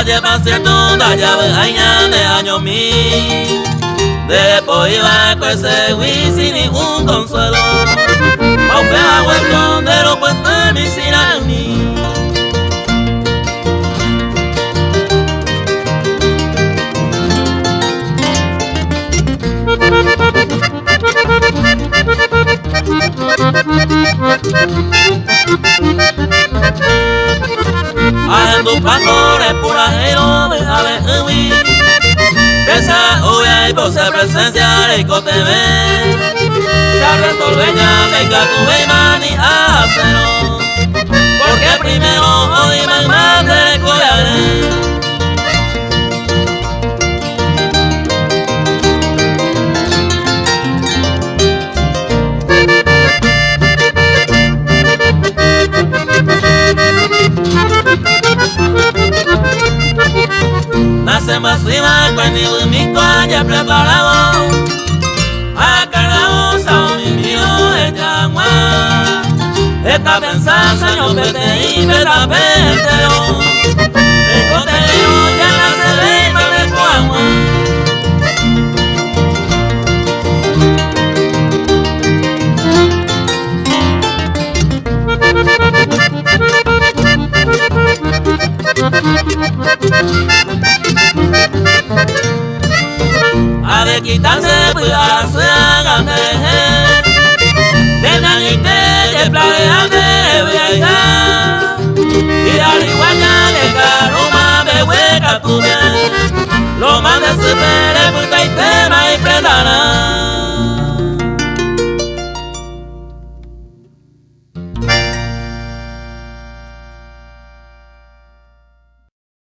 lleva cierto da llave aña de año mil. Después iba con ese güey sin ningún consuelo. Aunque hago el condero pues te me hiciera mí. Haciendo pastores purajero de ave huí. Esa olla y pose presencia de COTV. Se resolve ya de Catuve mani a cero. Porque primero hoy me mate colaré. Nace más viva conmigo y mi toalla preparado. A cargado sao mi mío de llama. Está pensando señor pete y peta petero. El cotelero ya nace de madre coagua. A de quitarse pues a su agante. De nanite de playa de vieja. Y arriba ya de caroma me hueca tu bien. Lo más de su pere pues